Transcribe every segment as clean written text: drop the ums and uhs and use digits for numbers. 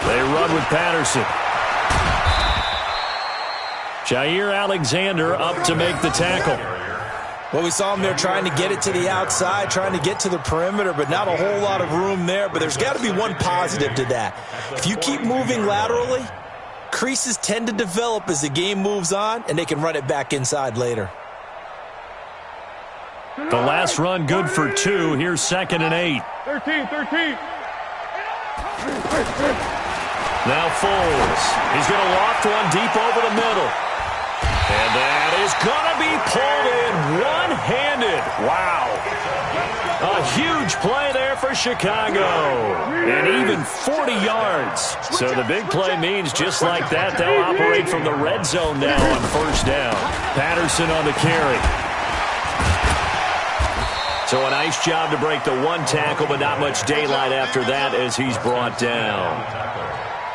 They run with Patterson. Jair Alexander up to make the tackle. Well, we saw him there trying to get it to the outside, trying to get to the perimeter, but not a whole lot of room there. But there's got to be one positive to that. If you keep moving laterally, creases tend to develop as the game moves on, and they can run it back inside later. The last run good for 2. Here's 2nd and 8. 13. Now Foles. He's going to loft one deep over the middle. And that is going to be pulled in one-handed. Wow. A huge play there for Chicago. And even 40 yards. So the big play means just like that, they'll operate from the red zone now on 1st down. Patterson on the carry. So a nice job to break the 1 tackle, but not much daylight after that as he's brought down.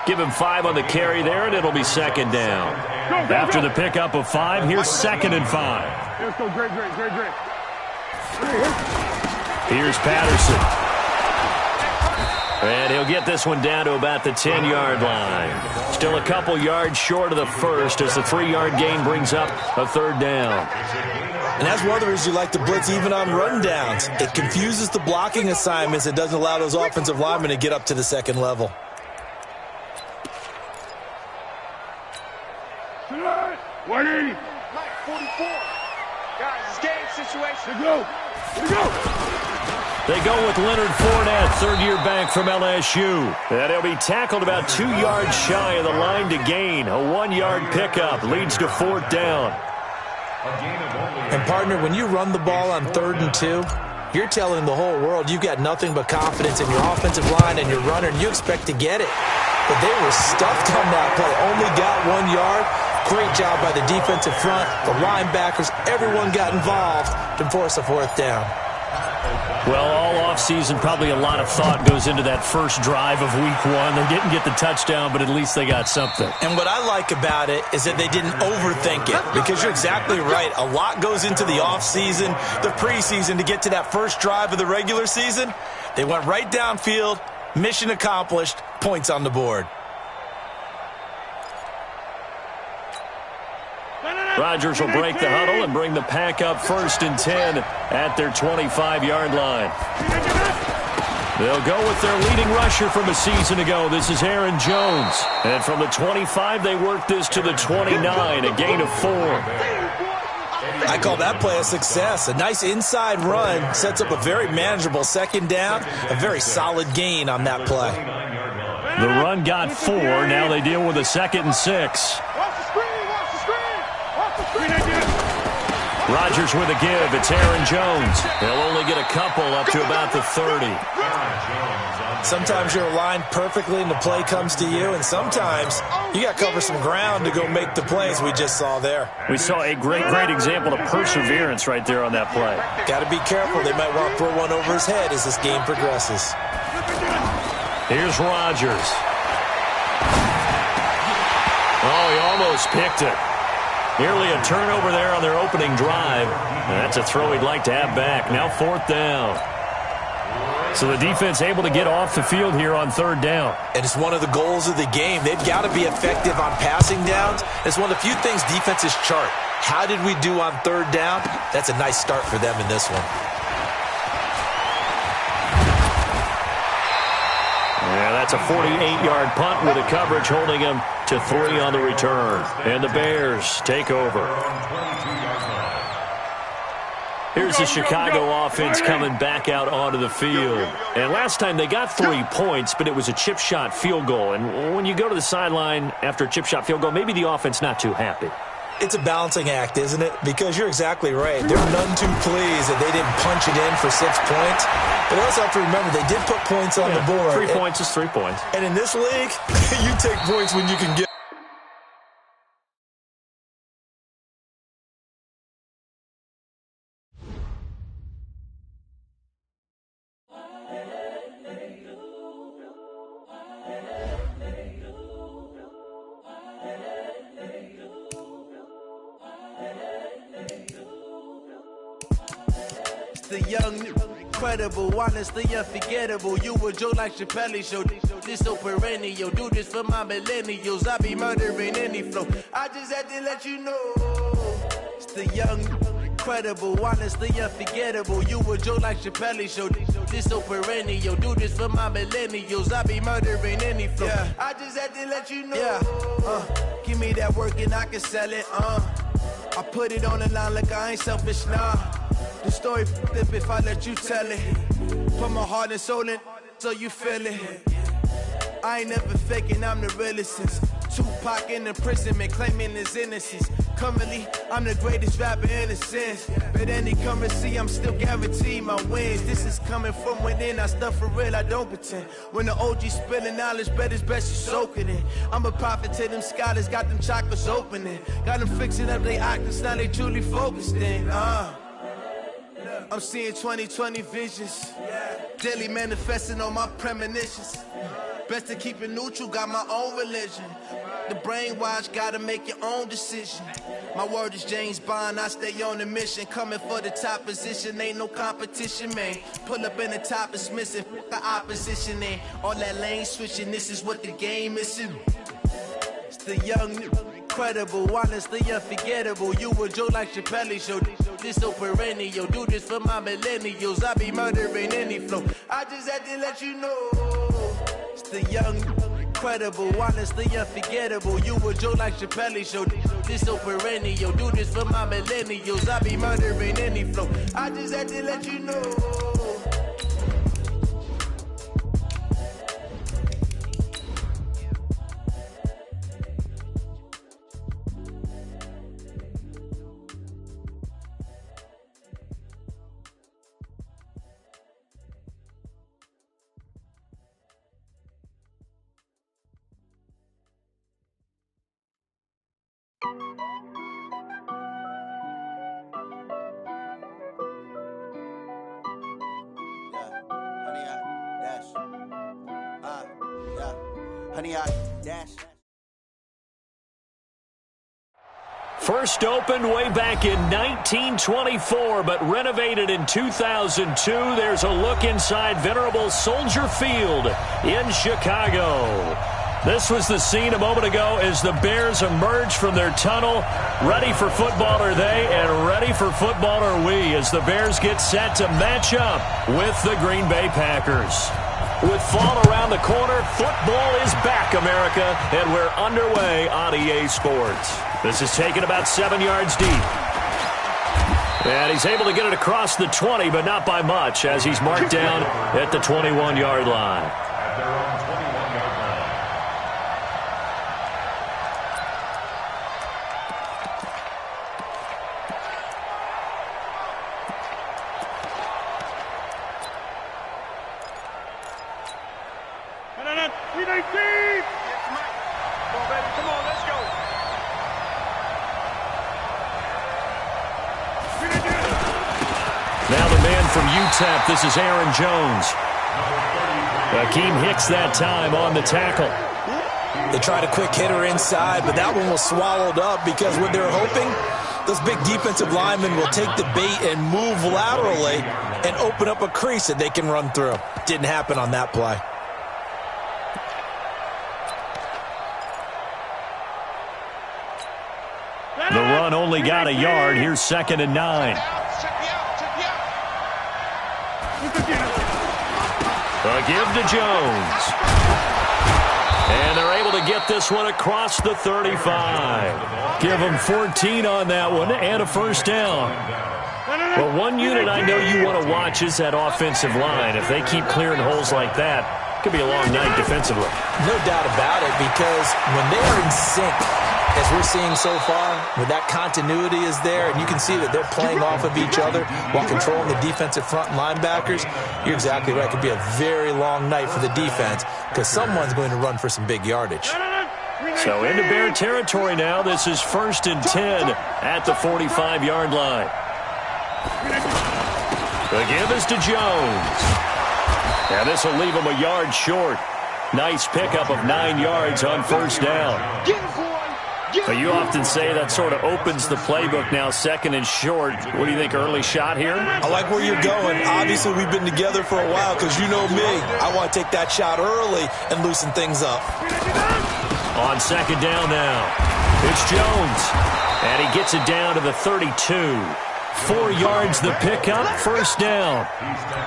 Give him 5 on the carry there, and it'll be 2nd down. After the pickup of 5, here's 2nd and 5. Let's go, great. Here's Patterson. And he'll get this one down to about the 10-yard line. Still a couple yards short of the first as the 3-yard gain brings up a 3rd down. And that's one of the reasons you like to blitz even on rundowns. It confuses the blocking assignments. It doesn't allow those offensive linemen to get up to the 2nd level. 180. 44. Guys, it's game situation. Let's go. They go with Leonard Fournette, 3rd-year back from LSU. And he'll be tackled about 2 yards shy of the line to gain. A 1-yard pickup leads to 4th down. And, partner, when you run the ball on 3rd and 2, you're telling the whole world you've got nothing but confidence in your offensive line and your runner, and you expect to get it. But they were stuffed on that play. Only got 1 yard. Great job by the defensive front, the linebackers. Everyone got involved to force a 4th down. Well, all offseason, probably a lot of thought goes into that first drive of Week 1. They didn't get the touchdown, but at least they got something. And what I like about it is that they didn't overthink it, because you're exactly right. A lot goes into the offseason, the preseason, to get to that first drive of the regular season. They went right downfield, mission accomplished, points on the board. Rodgers will break the huddle and bring the pack up 1st and 10 at their 25-yard line. They'll go with their leading rusher from a season ago. This is Aaron Jones. And from the 25, they work this to the 29, a gain of 4. I call that play a success. A nice inside run sets up a very manageable 2nd down, a very solid gain on that play. The run got 4. Now they deal with a 2nd and 6. Rodgers with a give. It's Aaron Jones. He'll only get a couple up to about the 30. Sometimes you're aligned perfectly and the play comes to you, and sometimes you got to cover some ground to go make the plays we just saw there. We saw a great example of perseverance right there on that play. Got to be careful. They might want to throw one over his head as this game progresses. Here's Rodgers. Oh, he almost picked it. Nearly a turnover there on their opening drive. That's a throw he'd like to have back. Now 4th down. So the defense able to get off the field here on 3rd down. And it's one of the goals of the game. They've got to be effective on passing downs. It's one of the few things defenses chart. How did we do on 3rd down? That's a nice start for them in this one. Yeah, that's a 48-yard punt with a coverage holding him to 3 on the return. And the Bears take over. Here's the Chicago offense coming back out onto the field. And last time they got 3 points, but it was a chip shot field goal. And when you go to the sideline after a chip shot field goal, maybe the offense not too happy. It's a balancing act, isn't it? Because you're exactly right. They're none too pleased that they didn't punch it in for 6 points. But they also have to remember they did put points on the board. 3 points is 3 points. And in this league, you take points when you can get. The young incredible, honestly unforgettable. You a joke like Chappelle Show. This so perennial. Do this for my millennials. I be murdering any flow. I just had to let you know. It's the young, incredible, honestly unforgettable. You a joke like Chappelle Show. This so perennial. Do this for my millennials. I be murdering any flow. Yeah. I just had to let you know. Yeah. Give me that work and I can sell it. I put it on the line like I ain't selfish, nah. The story flip if I let you tell it. Put my heart and soul in so you feel it. I ain't never faking, I'm the realest since Tupac in imprisonment, claiming his innocence. Currently, I'm the greatest rapper in a sense. But any currency, I'm still guaranteed my wins. This is coming from within, I stuff for real, I don't pretend. When the OG spilling knowledge, bet it's best you soak it in. I'm a prophet to them scholars, got them chakras opening. Got them fixing up their octaves, now they truly focused in. I'm seeing 2020 visions. Daily manifesting on my premonitions. Best to keep it neutral, got my own religion. The brainwash, gotta make your own decision. My word is James Bond, I stay on the mission. Coming for the top position, ain't no competition, man. Pull up in the top, it's missing, the opposition, ain't all that lane switching, this is what the game is. It's the young, incredible, honestly unforgettable. You a joke like Chappelle Show. This so perennial. Do this for my millennials. I be murdering any flow. I just had to let you know. It's the young, incredible, honestly unforgettable. You a joke like Chappelle Show. This so perennial. Do this for my millennials. I be murdering any flow. I just had to let you know. First opened way back in 1924, but renovated in 2002. There's a look inside venerable Soldier Field in Chicago. This was the scene a moment ago as the Bears emerged from their tunnel. Ready for football are they, and ready for football are we, as the Bears get set to match up with the Green Bay Packers. With fall around the corner, football is back, America, and we're underway on EA Sports. This is taken about 7 yards deep. And he's able to get it across the 20, but not by much, as he's marked down at the 21-yard line. This is Aaron Jones. Akeem Hicks that time on the tackle. They tried a quick hitter inside, but that one was swallowed up because what they're hoping, those big defensive linemen will take the bait and move laterally and open up a crease that they can run through. Didn't happen on that play. The run only got a yard. Here's 2nd and 9. A give to Jones. And they're able to get this one across the 35. Give them 14 on that one and a first down. Well, one unit I know you want to watch is that offensive line. If they keep clearing holes like that, it could be a long night defensively. No doubt about it, because when they're in sync, as we're seeing so far, where that continuity is there, and you can see that they're playing off of each other while controlling the defensive front linebackers, you're exactly right. It could be a very long night for the defense because someone's going to run for some big yardage. So into Bear territory now. This is 1st and 10 at the 45-yard line. The give is to Jones. And this will leave him a yard short. Nice pickup of 9 yards on first down. But you often say that sort of opens the playbook now, 2nd and short. What do you think, early shot here? I like where you're going. Obviously, we've been together for a while because you know me. I want to take that shot early and loosen things up. On 2nd down now, it's Jones. And he gets it down to the 32. 4 yards the pickup, 1st down.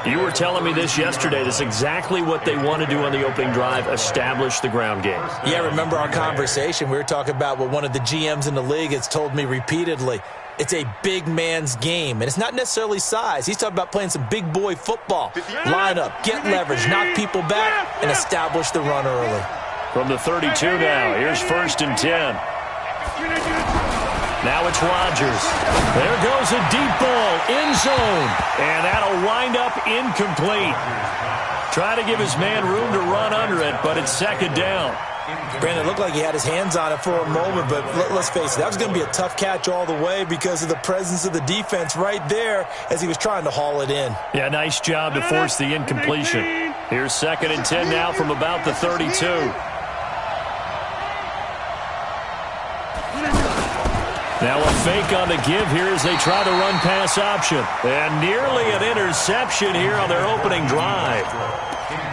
You were telling me this yesterday. This is exactly what they want to do on the opening drive, establish the ground game. Yeah, remember our conversation? We were talking about what one of the GMs in the league has told me repeatedly. It's a big man's game, and it's not necessarily size. He's talking about playing some big boy football. Line up, get leverage, knock people back, and establish the run early. From the 32 now, here's 1st and 10. Now it's Rodgers. There goes a deep ball, end zone, and that'll wind up incomplete. Try to give his man room to run under it, but it's 2nd down. Brandon, it looked like he had his hands on it for a moment, but let's face it, that was going to be a tough catch all the way because of the presence of the defense right there as he was trying to haul it in. Yeah, nice job to force the incompletion. Here's 2nd and 10 now from about the 32. Now a fake on the give here as they try the run-pass option. And nearly an interception here on their opening drive.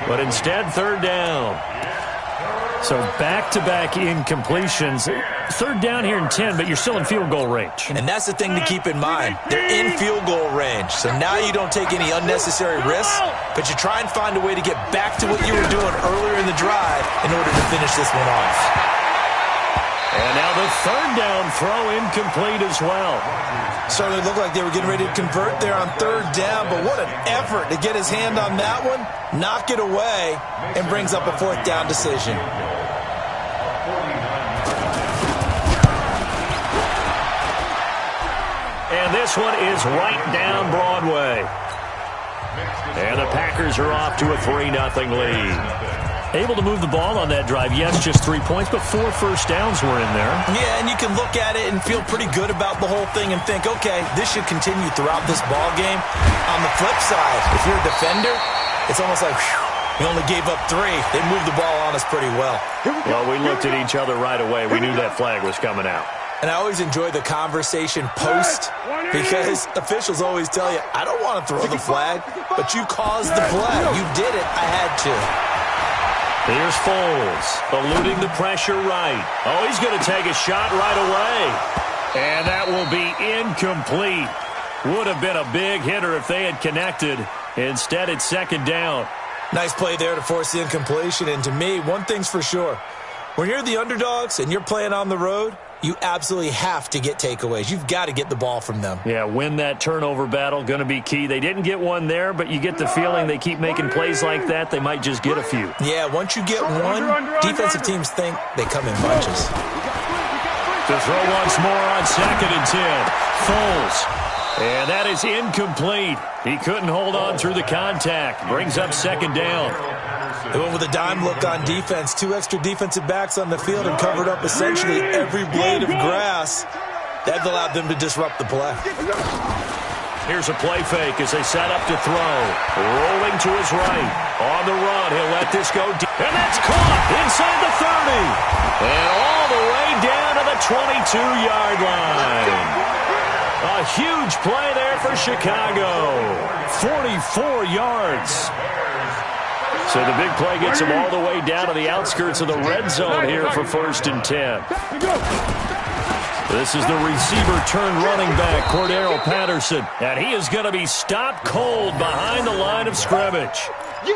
But instead, 3rd down. So back-to-back incompletions. 3rd down here in 10, but you're still in field goal range. And that's the thing to keep in mind. They're in field goal range. So now you don't take any unnecessary risks, but you try and find a way to get back to what you were doing earlier in the drive in order to finish this one off. And now the 3rd down throw incomplete as well. Certainly looked like they were getting ready to convert there on 3rd down, but what an effort to get his hand on that one, knock it away, and brings up a 4th down decision. And this one is right down Broadway. And the Packers are off to a 3-0 lead. Able to move the ball on that drive. Yes, just 3 points, but 4 first downs were in there. Yeah, and you can look at it and feel pretty good about the whole thing and think, okay, this should continue throughout this ball game. On the flip side, if you're a defender, it's almost like, whew, we only gave up 3. They moved the ball on us pretty well. Well, we looked at each other right away. We knew that flag was coming out. And I always enjoy the conversation post because officials always tell you, I don't want to throw the flag, but you caused the play. You did it. I had to. Here's Foles, eluding the pressure right. Oh, he's going to take a shot right away. And that will be incomplete. Would have been a big hitter if they had connected. Instead, it's 2nd down. Nice play there to force the incompletion. And to me, one thing's for sure. When you're the underdogs and you're playing on the road, you absolutely have to get takeaways. You've got to get the ball from them. Yeah, win that turnover battle, going to be key. They didn't get one there, but you get the feeling they keep making plays like that, they might just get a few. Yeah, once you get one, defensive teams think they come in bunches. To throw once more on 2nd and 10. Foles. And that is incomplete. He couldn't hold on through the contact. Brings up 2nd down. They went with a dime look on defense. 2 extra defensive backs on the field and covered up essentially every blade of grass. That allowed them to disrupt the play. Here's a play fake as they set up to throw. Rolling to his right. On the run, he'll let this go deep. And that's caught inside the 30. And all the way down to the 22-yard line. A huge play there for Chicago. 44 yards. So the big play gets him all the way down to the outskirts of the red zone here for 1st and 10. This is the receiver turned running back, Cordero Patterson. And he is going to be stopped cold behind the line of scrimmage.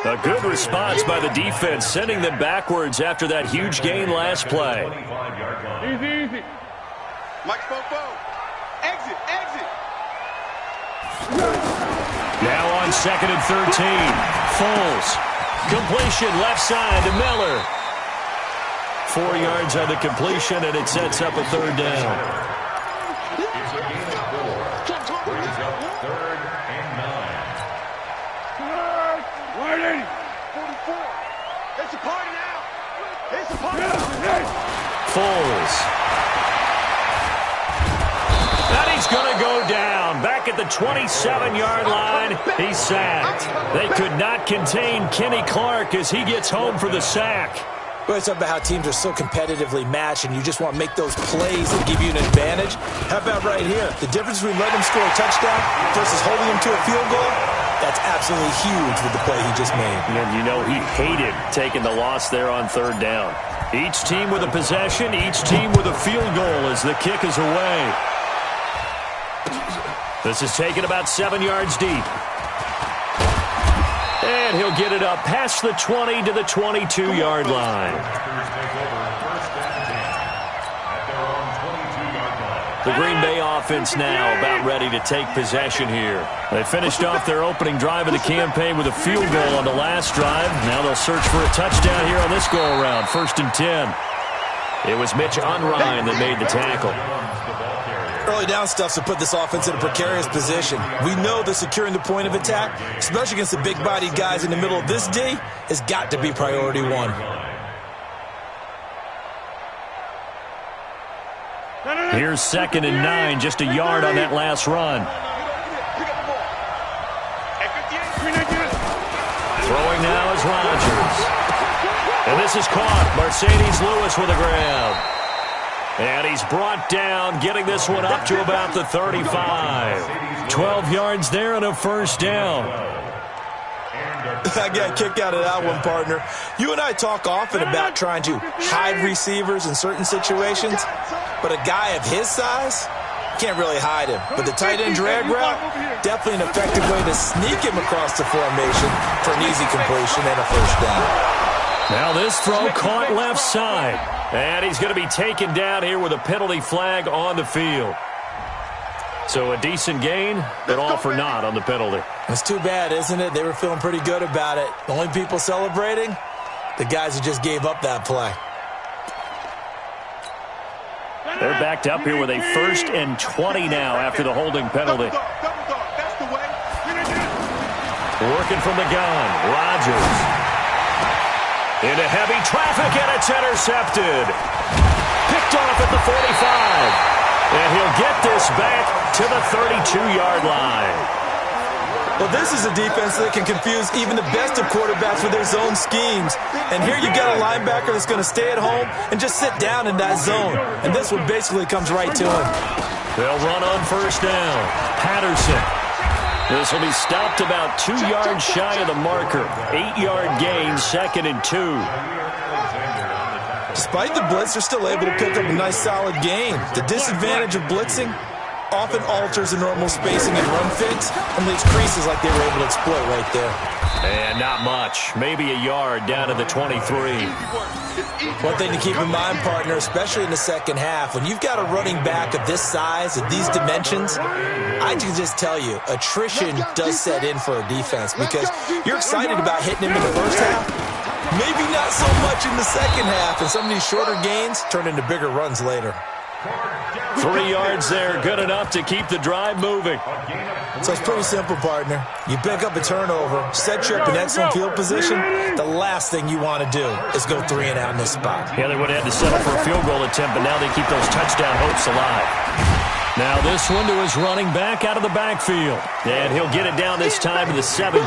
A good response by the defense, sending them backwards after that huge gain last play. Easy. Mike Fofo. Exit. Now on 2nd and 13. Foles. Completion left side to Miller. 4 yards on the completion, and it sets up a 3rd down. It's a party now. It's a party. Foles. And he's going to go down. Back at the 27-yard line, he's sacked. They could not contain Kenny Clark as he gets home for the sack. We always talk about how teams are so competitively matched and you just want to make those plays that give you an advantage. How about right here? The difference between letting him score a touchdown versus holding him to a field goal, that's absolutely huge with the play he just made. And you know he hated taking the loss there on third down. Each team with a possession, each team with a field goal as the kick is away. This is taken about 7 yards deep. And he'll get it up past the 20 to the 22-yard line. The Green Bay offense now about ready to take possession here. They finished off their opening drive of the campaign with a field goal on the last drive. Now they'll search for a touchdown here on this go-around. 1st and 10. It was Mitch Unrein that made the tackle. Early down stuff to put this offense in a precarious position. We know that securing the point of attack, especially against the big-bodied guys in the middle of this D, has got to be priority one. Here's 2nd and 9, just a yard on that last run. Throwing now is Rodgers. And this is caught. Mercedes Lewis with a grab. And he's brought down, getting this one up to about the 35. 12 yards there and a first down. I got a kick out of that one, partner. You and I talk often about trying to hide receivers in certain situations, but a guy of his size, can't really hide him. But the tight end drag route, definitely an effective way to sneak him across the formation for an easy completion and a first down. Now this throw caught left side. And he's going to be taken down here with a penalty flag on the field. So a decent gain, but all for naught on the penalty. It's too bad, isn't it? They were feeling pretty good about it. The only people celebrating, the guys who just gave up that play. They're backed up here with a 1st and 20 now after the holding penalty. Working from the gun, Rodgers. Into heavy traffic, and it's intercepted. Picked off at the 45. And he'll get this back to the 32-yard line. Well, this is a defense that can confuse even the best of quarterbacks with their zone schemes. And here you got a linebacker that's going to stay at home and just sit down in that zone. And this one basically comes right to him. They'll run on first down. Patterson. This will be stopped about 2 yards shy of the marker. 8-yard gain, 2nd and 2. Despite the blitz, they're still able to pick up a nice solid gain. The disadvantage of blitzing often alters the normal spacing and run fits and leaves creases like they were able to exploit right there. And not much. Maybe a yard down to the 23. One thing to keep in mind, partner, especially in the second half, when you've got a running back of this size, of these dimensions, I can just tell you, attrition does set in for a defense because you're excited about hitting him in the first half, maybe not so much in the second half, and some of these shorter gains turn into bigger runs later. 3 yards there, good enough to keep the drive moving. So it's pretty simple, partner. You pick up a turnover, set you up in excellent field position. The last thing you want to do is go 3 and out in this spot. Yeah, they would have had to settle for a field goal attempt, but now they keep those touchdown hopes alive. Now this one to his running back out of the backfield. And he'll get it down this time to the 17.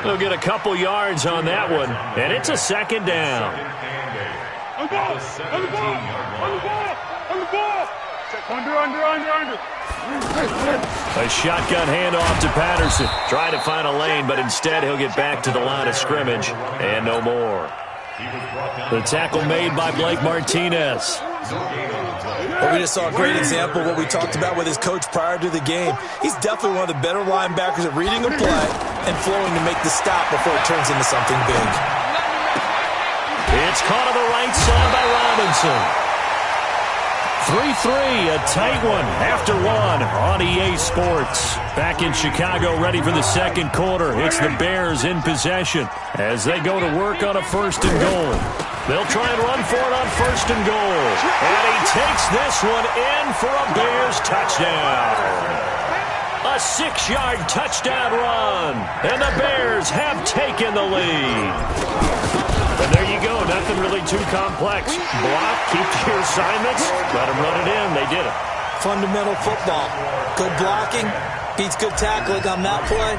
He'll get a couple yards on that one, and it's a 2nd down. On the ball! On the ball! On the ball! On the ball! Under. A shotgun handoff to Patterson. Trying to find a lane, but instead he'll get back to the line of scrimmage, and no more. The tackle made by Blake Martinez. Well, we just saw a great example of what we talked about with his coach prior to the game. He's definitely one of the better linebackers at reading a play and flowing to make the stop before it turns into something big. It's caught on the right side by Robinson. 3-3, a tight one after one on EA Sports. Back in Chicago, ready for the second quarter. It's the Bears in possession as they go to work on a 1st and goal. They'll try and run for it on 1st and goal. And he takes this one in for a Bears touchdown. A 6-yard touchdown run. And the Bears have taken the lead. And there you go. Nothing really too complex. Block, keep to your assignments, let them run it in. They did it. Fundamental football. Good blocking beats good tackling on that play.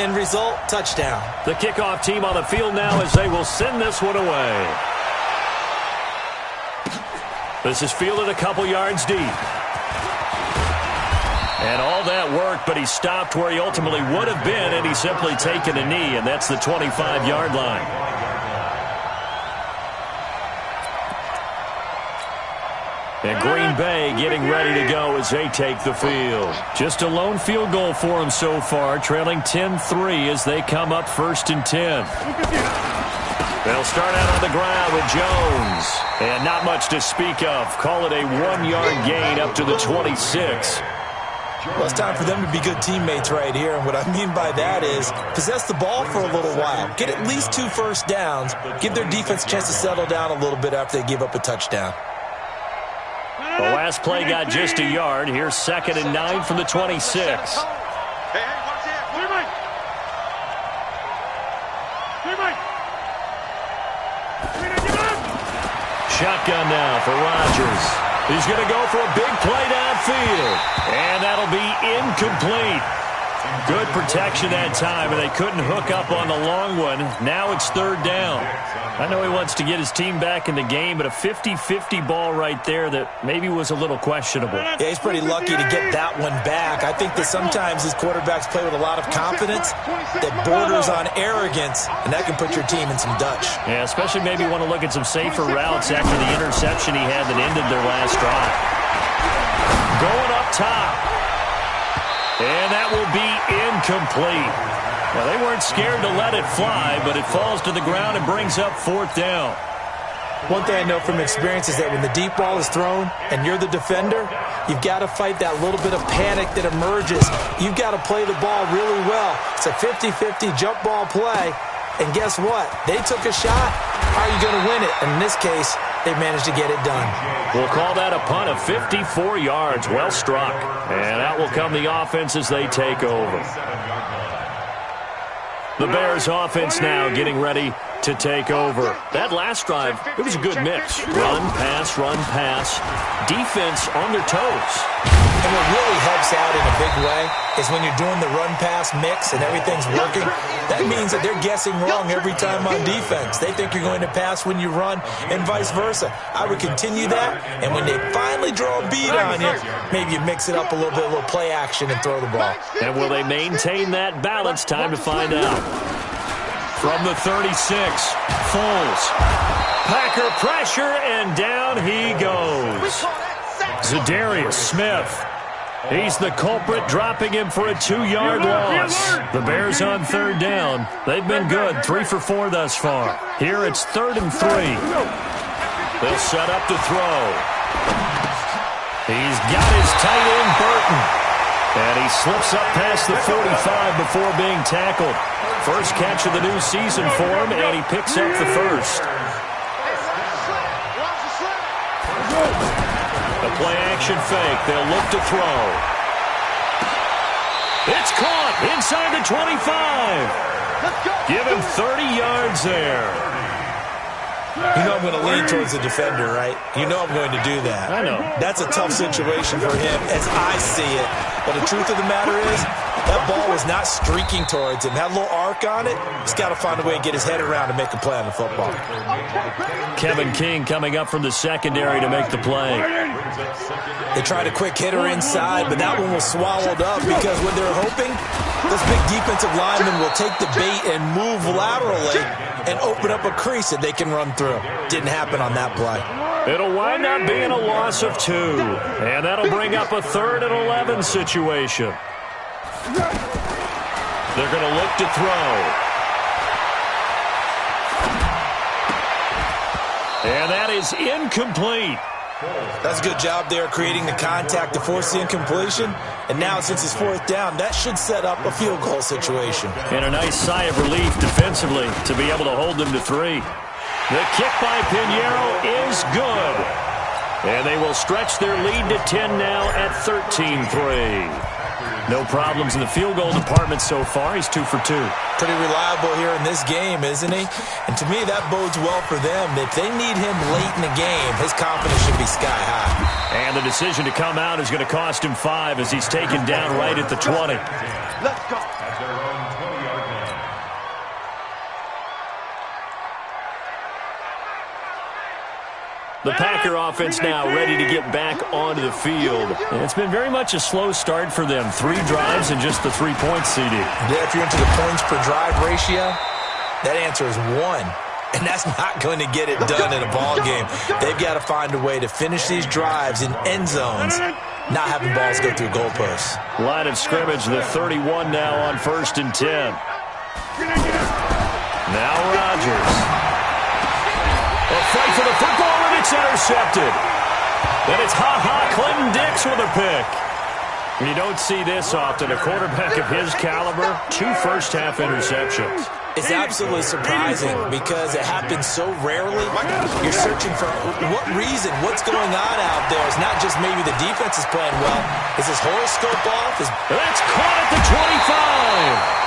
End result, touchdown. The kickoff team on the field now as they will send this one away. This is fielded a couple yards deep. And all that work, but he stopped where he ultimately would have been, and he's simply taken a knee, and that's the 25-yard line. And Green Bay getting ready to go as they take the field. Just a lone field goal for them so far, trailing 10-3 as they come up 1st and 10. They'll start out on the ground with Jones. And not much to speak of. Call it a 1-yard gain up to the 26. Well, it's time for them to be good teammates right here. And what I mean by that is possess the ball for a little while. Get at least 2 first downs. Give their defense a chance to settle down a little bit after they give up a touchdown. The last play got just a yard. Here's 2nd and 9 from the 26. Hey, watch this. Shotgun now for Rodgers. He's going to go for a big play downfield. And that'll be incomplete. Good protection that time, and they couldn't hook up on the long one. Now it's 3rd down. I know he wants to get his team back in the game, but a 50-50 ball right there that maybe was a little questionable. Yeah, he's pretty lucky to get that one back. I think that sometimes his quarterbacks play with a lot of confidence that borders on arrogance, and that can put your team in some Dutch. Yeah, especially maybe want to look at some safer routes after the interception he had that ended their last drive. Going up top. And that will be incomplete. Well, they weren't scared to let it fly, but it falls to the ground and brings up 4th down. One thing I know from experience is that when the deep ball is thrown and you're the defender, you've got to fight that little bit of panic that emerges. You've got to play the ball really well. It's a 50-50 jump ball play. And guess what? They took a shot. How are you going to win it? And in this case, they managed to get it done. We'll call that a punt of 54 yards. Well struck. And out will come the offense as they take over. The Bears offense now getting ready to take over. That last drive, it was a good mix. Run, pass, defense on their toes. And what really helps out in a big way is when you're doing the run-pass mix and everything's working, that means that they're guessing wrong every time on defense. They think you're going to pass when you run and vice versa. I would continue that, and when they finally draw a beat on you, maybe you mix it up a little bit, a little play action and throw the ball. And will they maintain that balance? Time to find out. From the 36, Foles. Packer pressure, and down he goes. Za'Darius Smith. He's the culprit, dropping him for a 2-yard loss. The Bears on 3rd down. They've been good, 3 for 4 thus far. Here it's 3rd and 3. They'll set up to throw. He's got his tight end, Burton. And he slips up past the 45 before being tackled. First catch of the new season for him, and he picks up the first. The play-action fake. They'll look to throw. It's caught inside the 25. Give him 30 yards there. You know I'm going to lean towards the defender, right? You know I'm going to do that. I know. That's a tough situation for him as I see it. But the truth of the matter is, that ball was not streaking towards him. Had a little arc on it. He's got to find a way to get his head around and make a play on the football. Kevin King coming up from the secondary to make the play. They tried a quick hitter inside, but that one was swallowed up because when they're hoping, those big defensive linemen will take the bait and move laterally and open up a crease that they can run through. Didn't happen on that play. It'll wind up being a loss of 2. And that'll bring up a 3rd and 11 situation. They're going to look to throw. And that is incomplete. That's a good job there creating the contact to force the incompletion. And now since it's 4th down, that should set up a field goal situation. And a nice sigh of relief defensively to be able to hold them to 3. The kick by Pinheiro is good. And they will stretch their lead to 10 now at 13-3. No problems in the field goal department so far. He's 2 for 2. Pretty reliable here in this game, isn't he? And to me, that bodes well for them. If they need him late in the game, his confidence should be sky high. And the decision to come out is going to cost him 5 as he's taken down right at the 20. Let's go. The Packer offense now ready to get back onto the field. And it's been very much a slow start for them. 3 drives and just the 3 points, CD. Yeah, if you're into the points per drive ratio, that answer is 1. And that's not going to get it done in a ball game. They've got to find a way to finish these drives in end zones, not having balls go through goalposts. Line of scrimmage, the 31 now on 1st and 10. Now Rodgers. A fight for the football, and it's intercepted. Then it's Clinton Dix with a pick. You don't see this often. A quarterback of his caliber, 2 first-half interceptions. It's absolutely surprising because it happens so rarely. You're searching for what reason, what's going on out there. It's not just maybe the defense is playing well. Is his horoscope off? That's caught at the 25.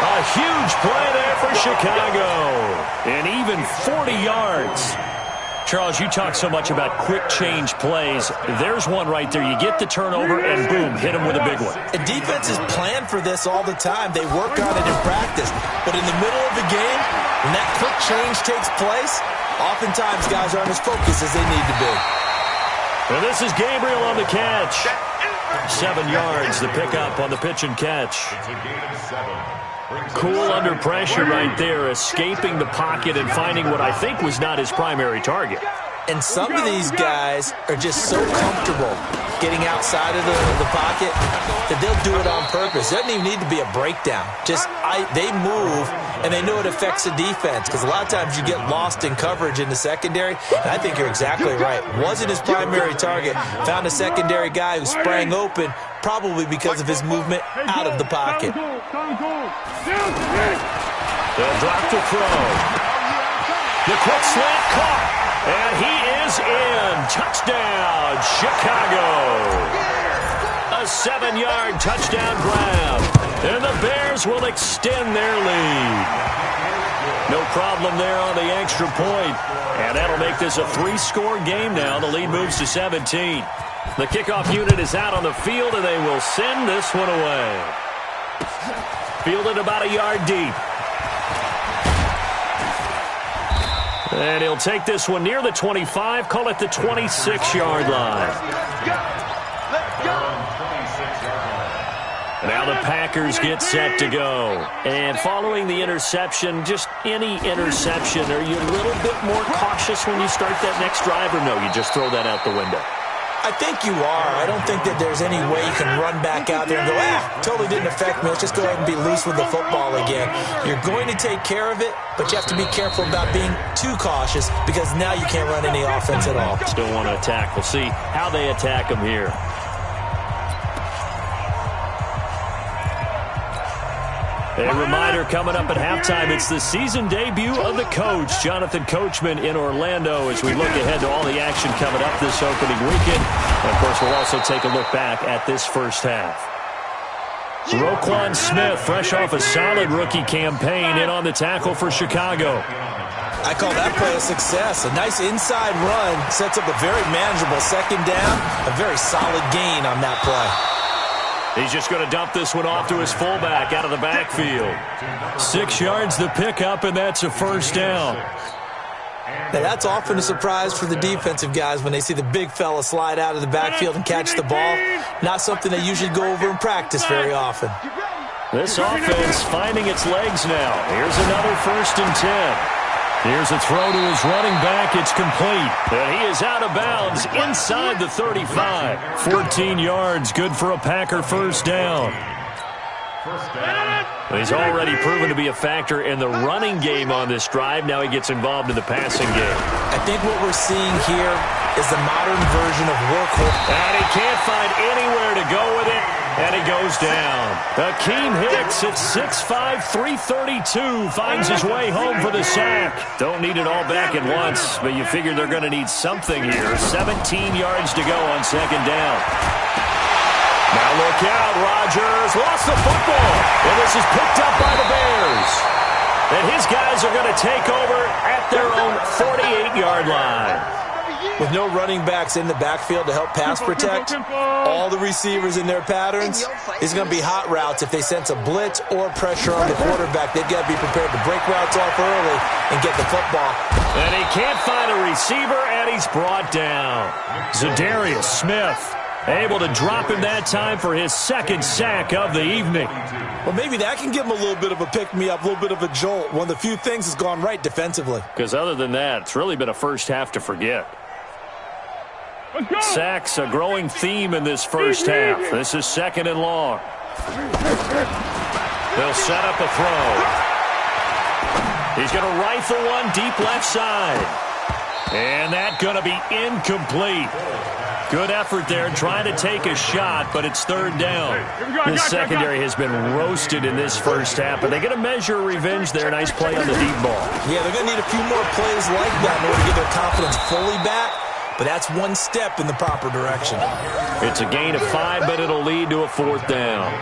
A huge play there for Chicago. And even 40 yards. Charles, you talk so much about quick change plays. There's one right there. You get the turnover, and boom, hit him with a big one. And defenses plan for this all the time. They work on it in practice. But in the middle of the game, when that quick change takes place, oftentimes guys aren't as focused as they need to be. And this is Gabriel on the catch. 7 yards, the pickup on the pitch and catch. Cool under pressure right there, escaping the pocket and finding what I think was not his primary target. And some of these guys are just so comfortable getting outside of the pocket that they'll do it on purpose. It doesn't even need to be a breakdown. They move, and they know it affects the defense because a lot of times you get lost in coverage in the secondary. And I think you're exactly right. Wasn't his primary target. Found a secondary guy who sprang open, probably because of his movement out of the pocket. They'll drop to throw. The quick slant caught. And he is in. Touchdown, Chicago. A 7-yard touchdown grab. And the Bears will extend their lead. No problem there on the extra point. And that'll make this a 3-score game now. The lead moves to 17. The kickoff unit is out on the field, and they will send this one away. Fielded about a yard deep. And he'll take this one near the 25, call it the 26-yard line. Now the Packers get set to go. And following the interception, just any interception, are you a little bit more cautious when you start that next drive, or no, you just throw that out the window? I think you are. I don't think that there's any way you can run back out there and go, totally didn't affect me. Let's just go ahead and be loose with the football again. You're going to take care of it, but you have to be careful about being too cautious because now you can't run any offense at all. Still want to attack. We'll see how they attack them here. A reminder coming up at halftime, it's the season debut of the coach, Jonathan Coachman, in Orlando, as we look ahead to all the action coming up this opening weekend. And, of course, we'll also take a look back at this first half. Roquan Smith, fresh off a solid rookie campaign, in on the tackle for Chicago. I call that play a success. A nice inside run sets up a very manageable second down, a very solid gain on that play. He's just going to dump this one off to his fullback out of the backfield. 6 yards the pickup, and that's a first down. Now, that's often a surprise for the defensive guys when they see the big fella slide out of the backfield and catch the ball. Not something they usually go over in practice very often. This offense finding its legs now. Here's another 1st and 10. Here's a throw to his running back. It's complete. And he is out of bounds inside the 35. 14 yards, good for a Packer first down. He's already proven to be a factor in the running game on this drive. Now he gets involved in the passing game. I think what we're seeing here is the modern version of workhorse. And he can't find anywhere to go with it. And he goes down. Akeem Hicks at 6'5", 332 finds his way home for the sack. Don't need it all back at once, but you figure they're going to need something here. 17 yards to go on second down. Now look out, Rodgers lost the football. And this is picked up by the Bears. And his guys are going to take over at their own 48-yard line. With no running backs in the backfield to help pass protect, all the receivers in their patterns, it's going to be hot routes. If they sense a blitz or pressure on the quarterback, they've got to be prepared to break routes off early and get the football. And he can't find a receiver, and he's brought down. Za'Darius Smith able to drop him that time for his second sack of the evening. Well, maybe that can give him a little bit of a pick-me-up, a little bit of a jolt. One of the few things has gone right defensively. Because other than that, it's really been a first half to forget. Sacks, a growing theme in this first half. This is 2nd and long. They'll set up a throw. He's going to rifle one deep left side. And that's going to be incomplete. Good effort there trying to take a shot, but it's 3rd down. This secondary has been roasted in this first half, but they get a measure of revenge there. Nice play on the deep ball. Yeah, they're going to need a few more plays like that in order to get their confidence fully back, but that's one step in the proper direction. It's a gain of 5, but it'll lead to a 4th down.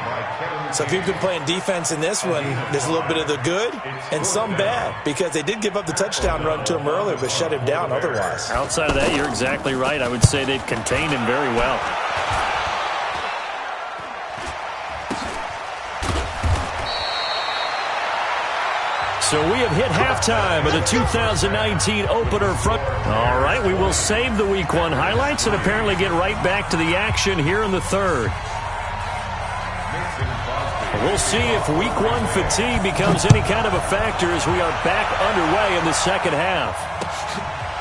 So if you've been playing defense in this one, there's a little bit of the good and some bad, because they did give up the touchdown run to him earlier, but shut him down otherwise. Outside of that, you're exactly right. I would say they've contained him very well. So we have hit halftime of the 2019 opener front. All right, we will save the Week 1 highlights and apparently get right back to the action here in the 3rd. We'll see if Week 1 fatigue becomes any kind of a factor as we are back underway in the second half.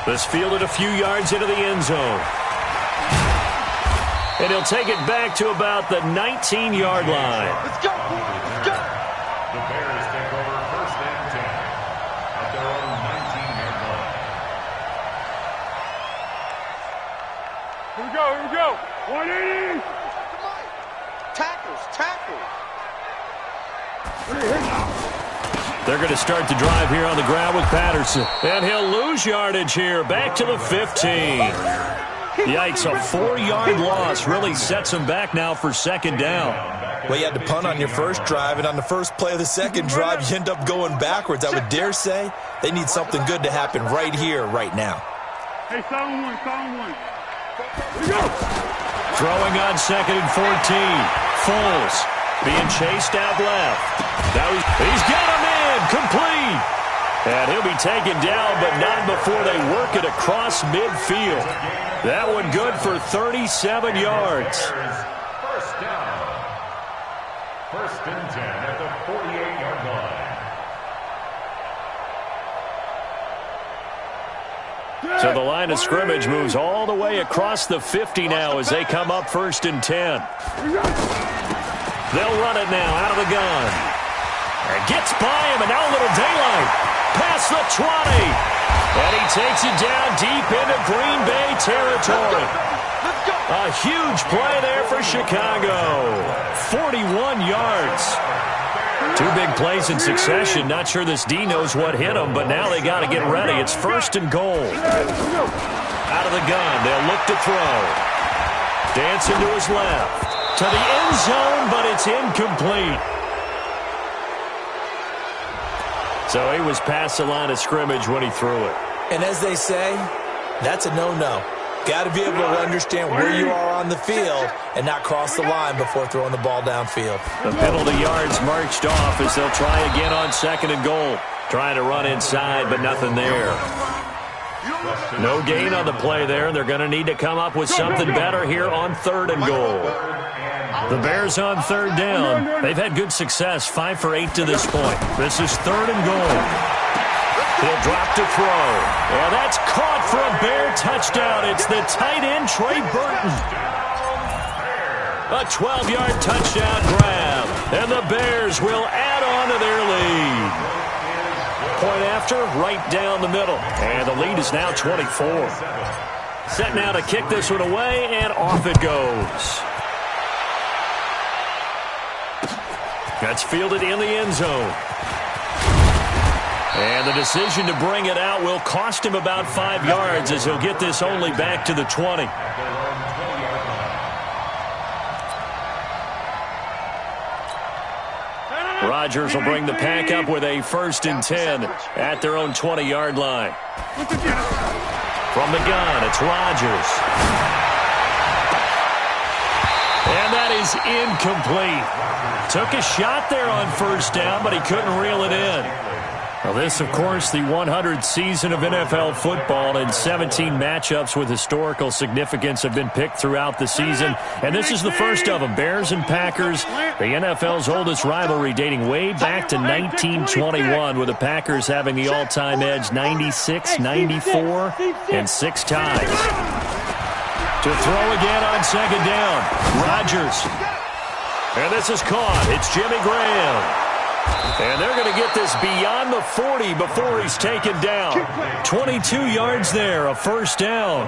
This fielded a few yards into the end zone. And he'll take it back to about the 19-yard line. Let's go! Let's go! The Bears take over 1st and 10 at their own 19-yard line. Here we go, here we go! 180! Tackles, tackles! They're going to start the drive here on the ground with Patterson. And he'll lose yardage here, back to the 15. Yikes, a 4-yard loss really sets him back now for 2nd down. Well, you had to punt on your first drive, and on the first play of the second drive, you end up going backwards. I would dare say they need something good to happen right here, right now. Hey, sound one, sound one. Here we go! Throwing on 2nd and 14. Foles being chased out left. Now he's got him in, complete. And he'll be taken down, but not before they work it across midfield. That one good for 37 yards. 1st down. 1st and 10 at the 48-yard line. So the line of scrimmage moves all the way across the 50 now as they come up 1st and 10. They'll run it now out of the gun. And gets by him, and now a little daylight. Past the 20. And he takes it down deep into Green Bay territory. A huge play there for Chicago. 41 yards. 2 big plays in succession. Not sure this D knows what hit him, but now they got to get ready. It's 1st and goal. Out of the gun. They'll look to throw. Dancing to his left. To the end zone, but it's incomplete. So he was past the line of scrimmage when he threw it. And as they say, that's a no-no. Got to be able to understand where you are on the field and not cross the line before throwing the ball downfield. The penalty yards marched off as they'll try again on 2nd and goal. Trying to run inside, but nothing there. No gain on the play there. They're going to need to come up with something better here on 3rd and goal. The Bears on 3rd down. They've had good success, 5 for 8 to this point. This is 3rd and goal. He'll drop to throw. And that's caught for a Bear touchdown. It's the tight end, Trey Burton. A 12-yard touchdown grab. And the Bears will add on to their lead. Point after, right down the middle. And the lead is now 24. Set now to kick this one away, and off it goes. That's fielded in the end zone. And the decision to bring it out will cost him about 5 yards as he'll get this only back to the 20. Rodgers will bring the pack up with a 1st and 10 at their own 20-yard line. From the gun, it's Rodgers. And that is incomplete. Took a shot there on first down, but he couldn't reel it in. Well, this, of course, the 100th season of NFL football, and 17 matchups with historical significance have been picked throughout the season. And this is the first of them, Bears and Packers, the NFL's oldest rivalry dating way back to 1921, with the Packers having the all-time edge 96, 94, and 6 times. To throw again on second down, Rodgers. And this is caught. It's Jimmy Graham. And they're going to get this beyond the 40 before he's taken down. 22 yards there, a first down.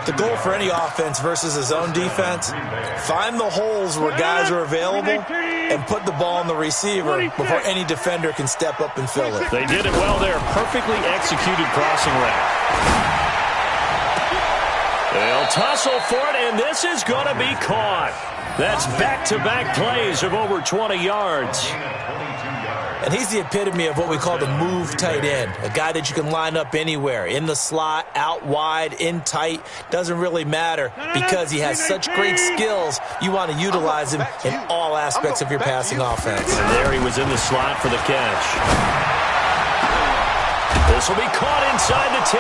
The goal for any offense versus his own defense, find the holes where guys are available and put the ball on the receiver before any defender can step up and fill it. They did it well there. Perfectly executed crossing route. They'll tussle for it, and this is going to be caught. That's back-to-back plays of over 20 yards. And he's the epitome of what we call the move tight end, a guy that you can line up anywhere, in the slot, out wide, in tight, doesn't really matter because he has such great skills. You want to utilize him in all aspects of your passing offense. And there he was in the slot for the catch. This will be caught inside the 10.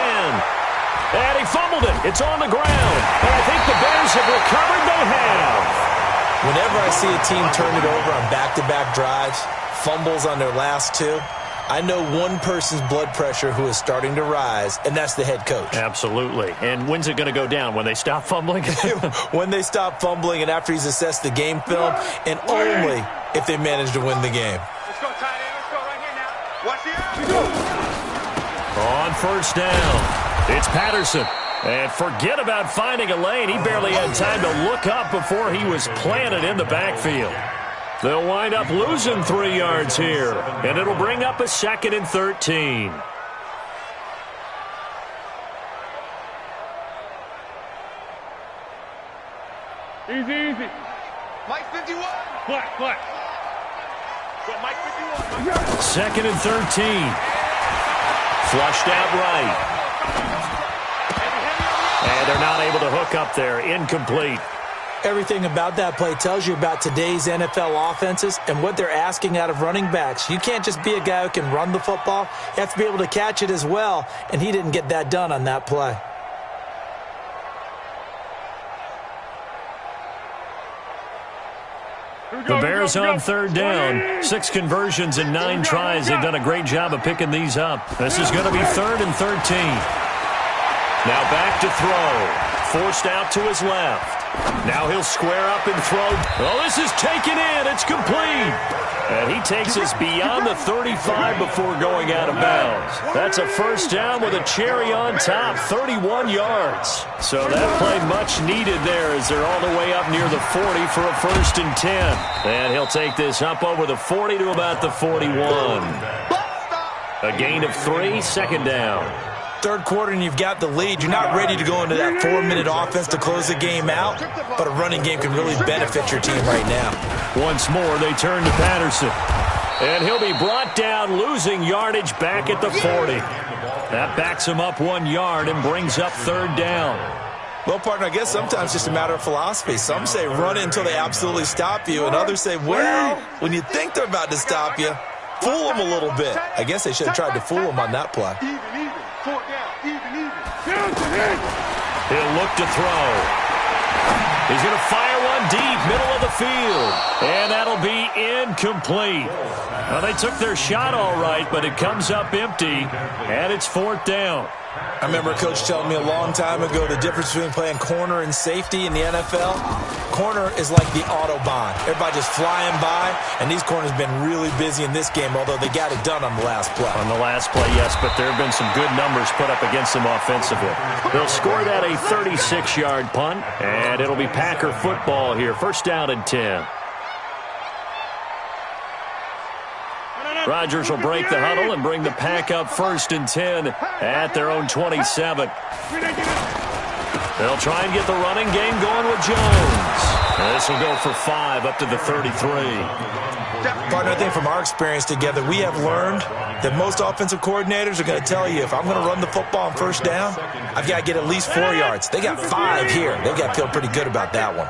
And he fumbled it. It's on the ground. And I think the Bears have recovered. They have. Whenever I see a team turn it over on back-to-back drives, fumbles on their last two, I know one person's blood pressure who is starting to rise, and that's the head coach. Absolutely. And when's it going to go down? When they stop fumbling? When they stop fumbling and after he's assessed the game film, and only if they manage to win the game. Let's go, tight end. Let's go right here now. Watch the On first down, it's Patterson. And forget about finding a lane. He barely had time to look up before he was planted in the backfield. They'll wind up losing 3 yards here, and it'll bring up a 2nd and 13. Easy, easy. Mike 51. Flat. Go, Mike 51. 2nd and 13. Flushed out right. And they're not able to hook up there. Incomplete. Everything about that play tells you about today's NFL offenses and what they're asking out of running backs. You can't just be a guy who can run the football. You have to be able to catch it as well, and he didn't get that done on that play. The Bears on third down. 6 conversions in 9 tries. They've done a great job of picking these up. This is going to be 3rd and 13. Now back to throw. Forced out to his left. Now he'll square up and throw. Oh, this is taken in. It's complete. And he takes us beyond the 35 before going out of bounds. That's a first down with a cherry on top, 31 yards. So that play much needed there as they're all the way up near the 40 for a 1st and 10. And he'll take this up over the 40 to about the 41. A gain of 3, 2nd down. Third quarter and you've got the lead. You're not ready to go into that 4-minute offense to close the game out, but a running game can really benefit your team right now. Once more, they turn to Patterson. And he'll be brought down, losing yardage back at the 40. That backs him up 1 yard and brings up 3rd down. Well, partner, I guess sometimes it's just a matter of philosophy. Some say run it until they absolutely stop you, and others say, well, when you think they're about to stop you, fool them a little bit. I guess they should have tried to fool them on that play. He'll look to throw. He's going to fire one deep, middle of the field. And that'll be incomplete. Well, they took their shot all right, but it comes up empty, and it's 4th down. I remember a coach telling me a long time ago the difference between playing corner and safety in the NFL. Corner is like the Autobahn. Everybody just flying by, and these corners have been really busy in this game, although they got it done on the last play. On the last play, yes, but there have been some good numbers put up against them offensively. They'll score that a 36-yard punt, and it'll be Packer football here. 1st down and 10. Rodgers will break the huddle and bring the Pack up 1st and 10 at their own 27. They'll try and get the running game going with Jones. This will go for 5 up to the 33. Partner, I think from our experience together, we have learned that most offensive coordinators are going to tell you, if I'm going to run the football on first down, I've got to get at least 4 yards. They got 5 here. They've got to feel pretty good about that one.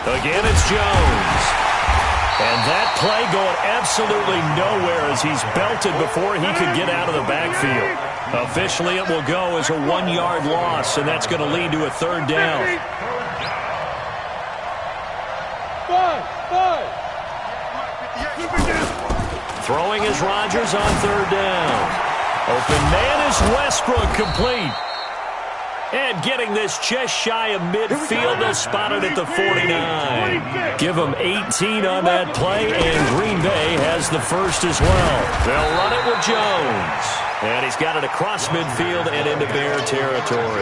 Again, it's Jones. And that play going absolutely nowhere as he's belted before he could get out of the backfield. Officially, it will go as a 1-yard loss, and that's going to lead to a 3rd down. Throwing is Rodgers on 3rd down. Open man is Westbrook, complete. And getting this just shy of midfield, they'll spot it at the 49. Give them 18 on that play, and Green Bay has the first as well. They'll run it with Jones. And he's got it across midfield and into Bear territory.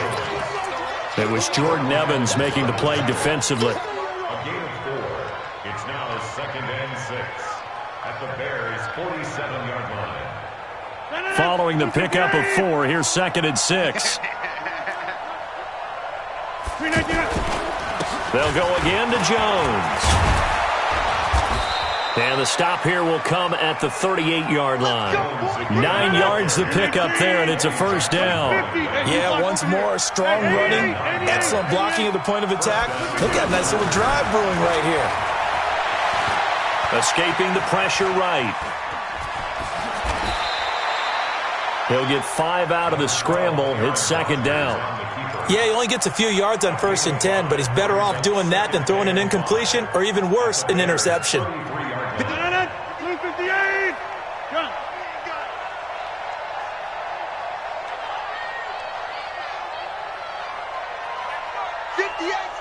It was Jordan Evans making the play defensively. A gain of 4. It's now 2nd and 6 at the Bears' 47-yard line. Following the pickup of 4, here's 2nd and 6. They'll go again to Jones. And the stop here will come at the 38-yard line. 9 yards the pickup there, and it's a 1st down. Yeah, once more, strong running, excellent blocking at the point of attack. They've got a nice little drive brewing right here. Escaping the pressure right. He'll get 5 out of the scramble. It's 2nd down. Yeah, he only gets a few yards on 1st and 10, but he's better off doing that than throwing an incompletion or even worse, an interception. 58's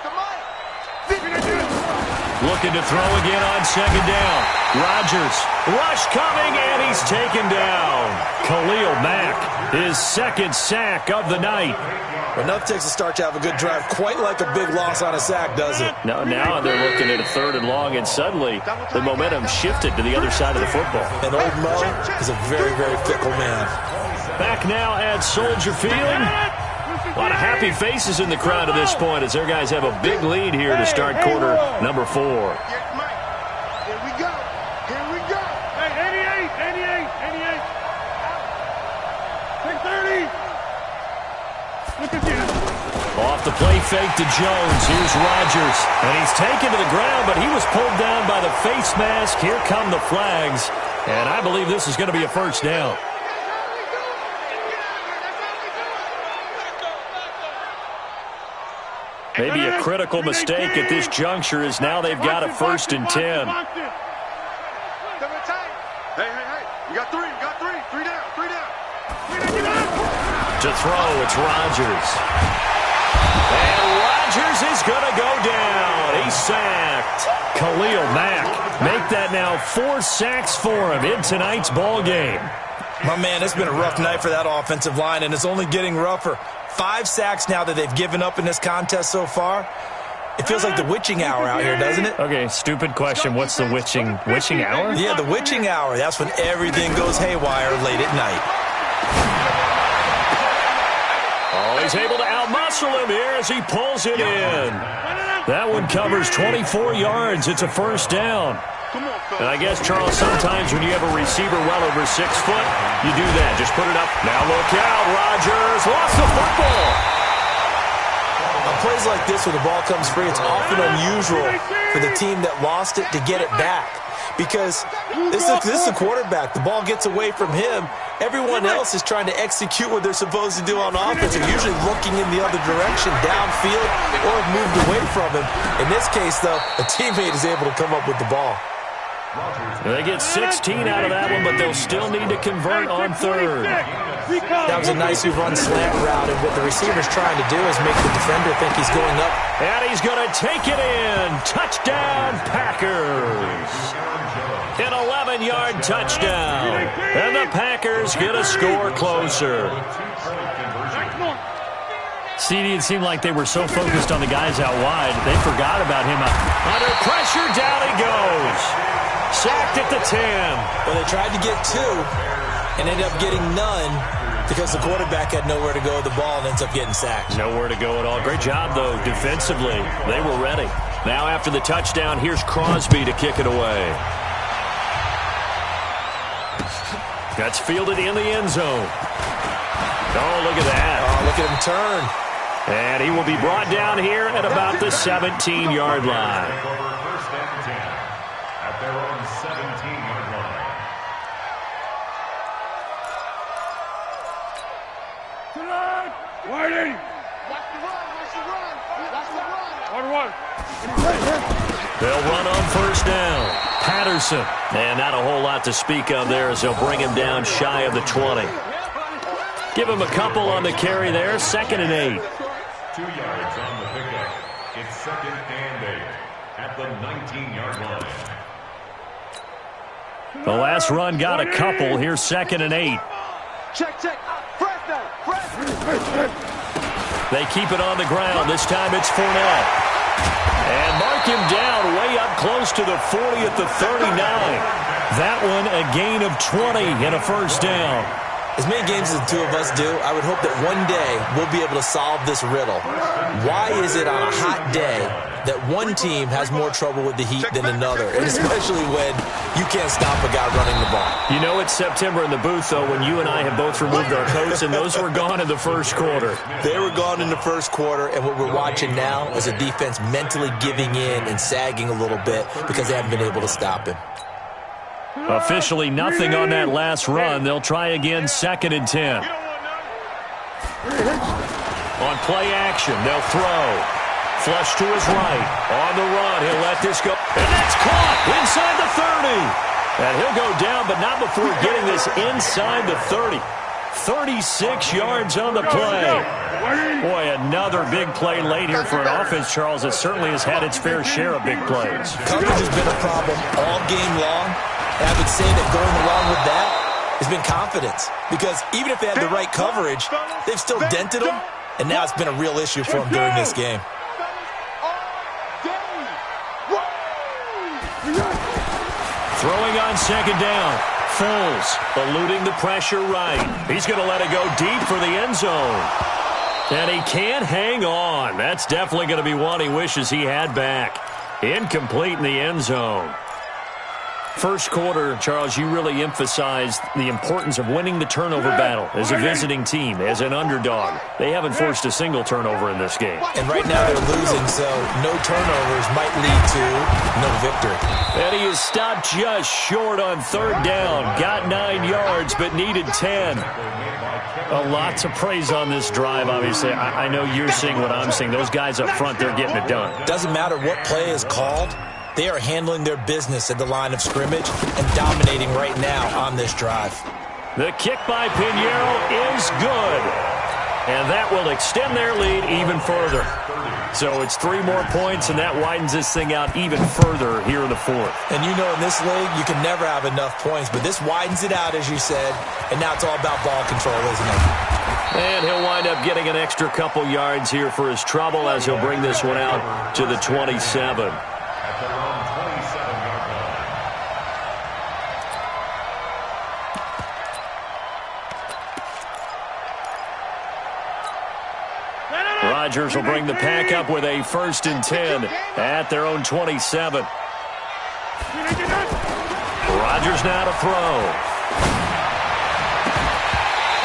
the mic. Looking to throw again on 2nd down. Rodgers, rush coming, and he's taken down. Khalil Mack, his 2nd sack of the night. Enough takes a start to have a good drive, quite like a big loss on a sack, does it? Now they're looking at a 3rd and long, and suddenly the momentum shifted to the other side of the football. And old Mo is a very, very fickle man. Back now at Soldier Field. A lot of happy faces in the crowd at this point as their guys have a big lead here to start quarter number 4. Here we go. Here we go. Hey, 88. 630. Look at this. Off the play fake to Jones. Here's Rodgers. And he's taken to the ground, but he was pulled down by the face mask. Here come the flags. And I believe this is going to be a 1st down. Maybe a critical mistake at this juncture is now they've got a 1st and 10. Hey. You got 3. 3 down. To throw, it's Rodgers. And Rodgers is going to go down. He's sacked. Khalil Mack make that now 4 sacks for him in tonight's ball game. My man, it's been a rough night for that offensive line, and it's only getting rougher. 5 sacks now that they've given up in this contest so far. It feels like the witching hour out here, doesn't it? Okay, stupid question. What's the witching hour? Yeah, the witching hour. That's when everything goes haywire late at night. Oh, he's able to outmuscle him here as he pulls it in. That one covers 24 yards. It's a 1st down. And I guess, Charles, sometimes when you have a receiver well over 6 foot, you do that. Just put it up. Now look out. Rodgers lost the football. On plays like this where the ball comes free, it's often unusual for the team that lost it to get it back. Because this is the quarterback. The ball gets away from him. Everyone else is trying to execute what they're supposed to do on offense. They're usually looking in the other direction, downfield, or have moved away from him. In this case, though, a teammate is able to come up with the ball. They get 16 out of that one, but they'll still need to convert on 3rd. That was a nicely run slant route, and what the receiver's trying to do is make the defender think he's going up. And he's going to take it in. Touchdown, Packers. An 11-yard touchdown. And the Packers get a score closer. CD, it seemed like they were so focused on the guys out wide, they forgot about him. Under pressure, down he goes. Sacked at the 10. Well, they tried to get 2 and ended up getting none because the quarterback had nowhere to go with the ball and ends up getting sacked. Nowhere to go at all. Great job, though, defensively. They were ready. Now after the touchdown, here's Crosby to kick it away. That's fielded in the end zone. Oh, look at that. Oh, look at him turn. And he will be brought down here at about the 17-yard line. First and 10 at their own 17-yard line. Whiting! Watch the run, watch the run, watch the run. One. They'll run on first down. Patterson. And not a whole lot to speak of there as they'll bring him down shy of the 20. Give him a couple on the carry there. 2nd and 8. 2 yards on the pickup. It's 2nd and 8 at the 19-yard line. The last run got a couple. Here's 2nd and 8. Check. Press now, press. They keep it on the ground. This time it's Fournette. And mark him down way up close to the 40 at the 39. That one a gain of 20 and a first down. As many games as the two of us do, I would hope that one day we'll be able to solve this riddle. Why is it on a hot day that one team has more trouble with the heat than another, and especially when you can't stop a guy running the ball? You know it's September in the booth, though, when you and I have both removed our coats, and those were gone in the first quarter. They were gone in the first quarter, and what we're watching now is a defense mentally giving in and sagging a little bit because they haven't been able to stop him. Officially nothing on that last run. They'll try again, 2nd and 10. On play action, they'll throw. Flush to his right. On the run, he'll let this go. And that's caught inside the 30. And he'll go down, but not before getting this inside the 30. 36 yards on the play. Boy, another big play late here for an offense, Charles, that certainly has had its fair share of big plays. Coverage has been a problem all game long. And I would say that going along with that has been confidence. Because even if they had the right coverage, they've still dented them. And now it's been a real issue for them during this game. Throwing on 2nd down. Foles eluding the pressure right. He's going to let it go deep for the end zone. And he can't hang on. That's definitely going to be one he wishes he had back. Incomplete in the end zone. First quarter, Charles, you really emphasized the importance of winning the turnover battle as a visiting team, as an underdog. They haven't forced a single turnover in this game. And right now they're losing, so no turnovers might lead to no victory. And he is stopped just short on 3rd down. Got 9 yards, but needed 10. A lot to praise on this drive, obviously. I know you're seeing what I'm seeing. Those guys up front, they're getting it done. Doesn't matter what play is called. They are handling their business at the line of scrimmage and dominating right now on this drive. The kick by Pinheiro is good. And that will extend their lead even further. So it's 3 more points, and that widens this thing out even further here in the 4th. And you know in this league, you can never have enough points, but this widens it out, as you said, and now it's all about ball control, isn't it? And he'll wind up getting an extra couple yards here for his trouble as he'll bring this one out to the 27. At their own 27-yard line. Rodgers will bring the pack up with a 1st and 10 at their own 27. Rodgers now to throw.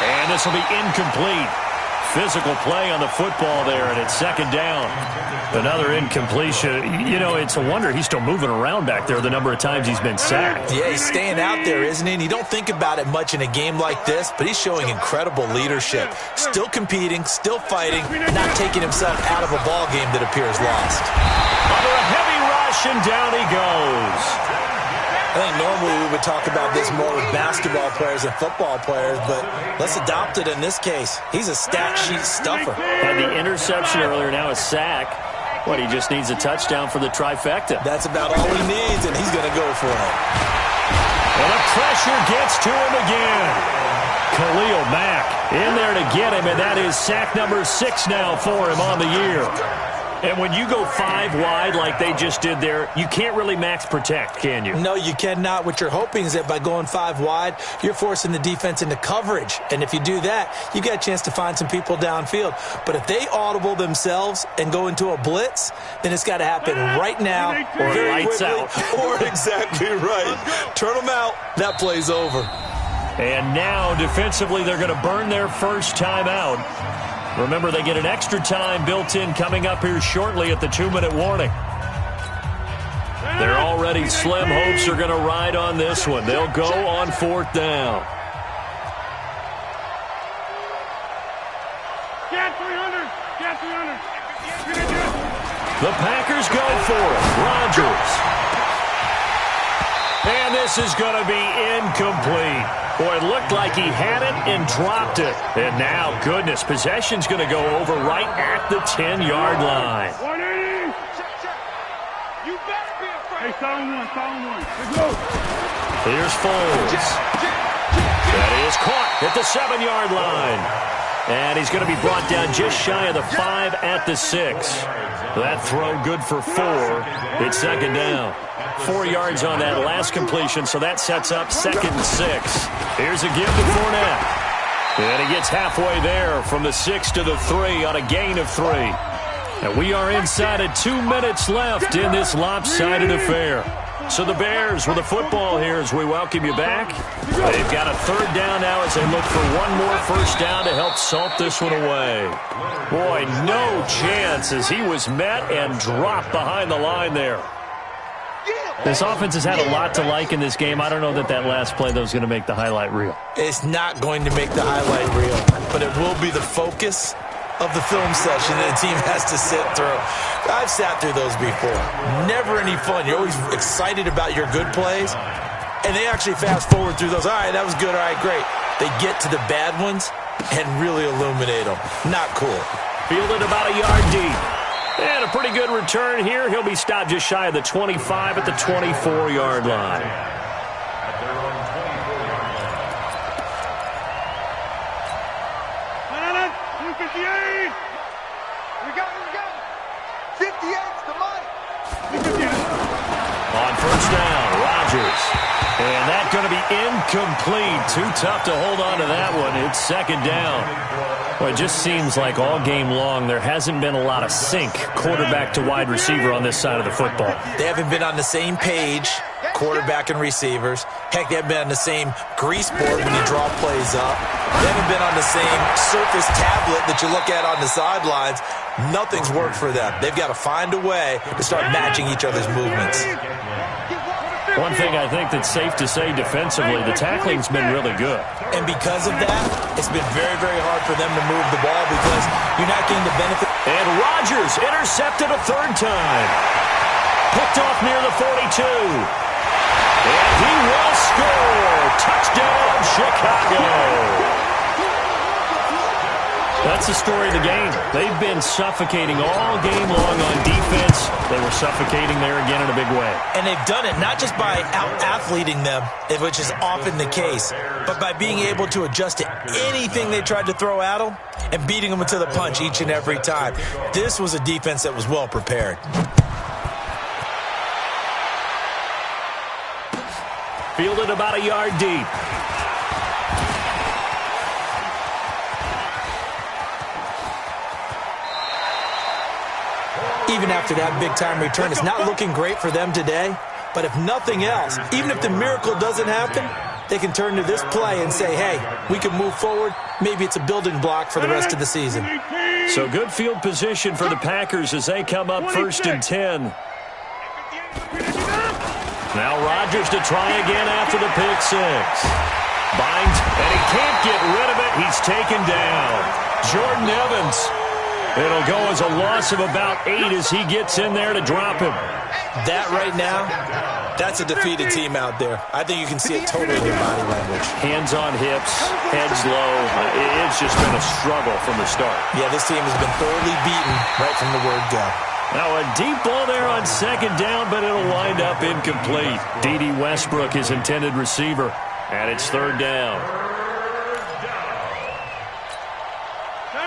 And this will be incomplete. Physical play on the football there, and it's 2nd down. Another incompletion. You know, it's a wonder he's still moving around back there the number of times he's been sacked. Yeah, he's staying out there, isn't he? And you don't think about it much in a game like this, but he's showing incredible leadership. Still competing, still fighting, not taking himself out of a ball game that appears lost. Under a heavy rush, and down he goes. I think normally we would talk about this more with basketball players and football players, but let's adopt it in this case. He's a stat sheet stuffer. Had the interception earlier, now a sack. What, he just needs a touchdown for the trifecta. That's about all he needs, and he's going to go for it. And the pressure gets to him again. Khalil Mack in there to get him, and that is sack number 6 now for him on the year. And when you go 5 wide like they just did there, you can't really max protect, can you? No, you cannot. What you're hoping is that by going 5 wide, you're forcing the defense into coverage. And if you do that, you got a chance to find some people downfield. But if they audible themselves and go into a blitz, then it's got to happen right now or very lights quickly, out. Or exactly right. Turn them out. That play's over. And now, defensively, they're going to burn their first time out. Remember, they get an extra time built in coming up here shortly at the 2-minute warning. They're already slim hopes are going to ride on this one. They'll go on 4th down. Get 300. Get 300. The Packers go for it. Rodgers. And this is going to be incomplete. Boy, it looked like he had it and dropped it. And now, goodness, possession's going to go over right at the 10-yard line. 180. You better be afraid. Hey, sound one. Let's go. Here's Foles. That is caught at the 7-yard line. And he's going to be brought down just shy of the 5 at the 6. That throw good for 4. It's 2nd down. 4 yards on that last completion, so that sets up 2nd and 6. Here's a give to Fournette. And he gets halfway there from the 6 to the 3 on a gain of 3. And we are inside of 2 minutes left in this lopsided affair. So the Bears with the football here as we welcome you back. They've got a 3rd down now as they look for one more first down to help salt this one away. Boy, no chance as he was met and dropped behind the line there. This offense has had a lot to like in this game. I don't know that last play, though, is going to make the highlight reel. It's not going to make the highlight reel, but it will be the focus of the film session that a team has to sit through. I've sat through those before. Never any fun. You're always excited about your good plays, and they actually fast forward through those. All right, that was good. All right, great. They get to the bad ones and really illuminate them. Not cool. Fielded about a yard deep. And a pretty good return here. He'll be stopped just shy of the 25 at the 24-yard line. At their own 24-yard line. 58. We got it. 58's the money. On first down, Rodgers. And that's going to be incomplete. Too tough to hold on to that one. It's 2nd down. Well, it just seems like all game long there hasn't been a lot of sync quarterback to wide receiver on this side of the football. They haven't been on the same page, quarterback and receivers. Heck, they haven't been on the same grease board when you draw plays up. They haven't been on the same Surface tablet that you look at on the sidelines. Nothing's worked for them. They've got to find a way to start matching each other's movements. One thing I think that's safe to say defensively, the tackling's been really good. And because of that, it's been very, very hard for them to move the ball because you're not getting the benefit. And Rodgers intercepted a 3rd time. Picked off near the 42. And he will score. Touchdown, Chicago. That's the story of the game. They've been suffocating all game long on defense. They were suffocating there again in a big way. And they've done it not just by out-athleting them, which is often the case, but by being able to adjust to anything they tried to throw at them and beating them to the punch each and every time. This was a defense that was well prepared. Fielded about a yard deep. Even after that big-time return, it's not looking great for them today. But if nothing else, even if the miracle doesn't happen, they can turn to this play and say, hey, we can move forward. Maybe it's a building block for the rest of the season. So good field position for the Packers as they come up 1st and 10. Now Rodgers to try again after the pick 6. Binds, and he can't get rid of it. He's taken down. Jordan Evans. It'll go as a loss of about 8 as he gets in there to drop him. That right now, that's a defeated team out there. I think you can see it totally in their body language. Hands on hips, heads low. It's just been a struggle from the start. Yeah, this team has been thoroughly beaten right from the word go. Now a deep ball there on 2nd down, but it'll wind up incomplete. D.D. Westbrook, his intended receiver, and it's 3rd down.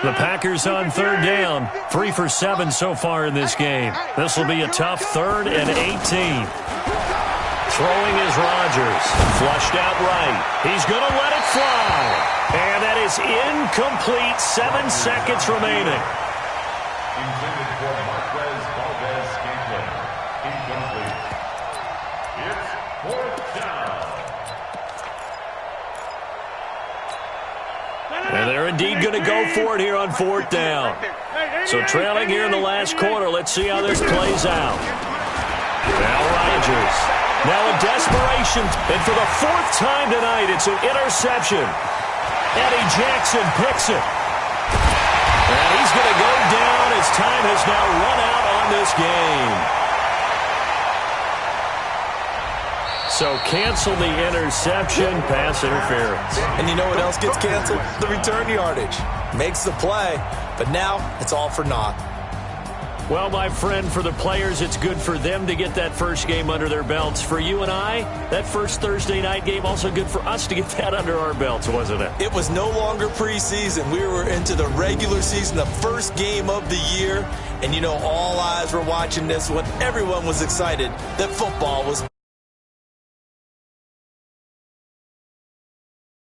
The Packers on third down. 3 for 7 so far in this game. This will be a tough 3rd and 18. Throwing is Rodgers. Flushed out right. He's going to let it fly. And that is incomplete. 7 seconds remaining. Intended for Marquez Valdez-Scantling. Incomplete. It's 4th down. And they're indeed going to go for it here on 4th down. So trailing here in the last quarter. Let's see how this plays out. Now Rodgers. Now in desperation. And for the 4th time tonight, it's an interception. Eddie Jackson picks it. And he's going to go down as time has now run out on this game. So cancel the interception, pass interference. And you know what else gets canceled? The return yardage. Makes the play, but now it's all for naught. Well, my friend, for the players, it's good for them to get that first game under their belts. For you and I, that first Thursday night game, also good for us to get that under our belts, wasn't it? It was no longer preseason. We were into the regular season, the first game of the year. And you know, all eyes were watching this when everyone was excited that football was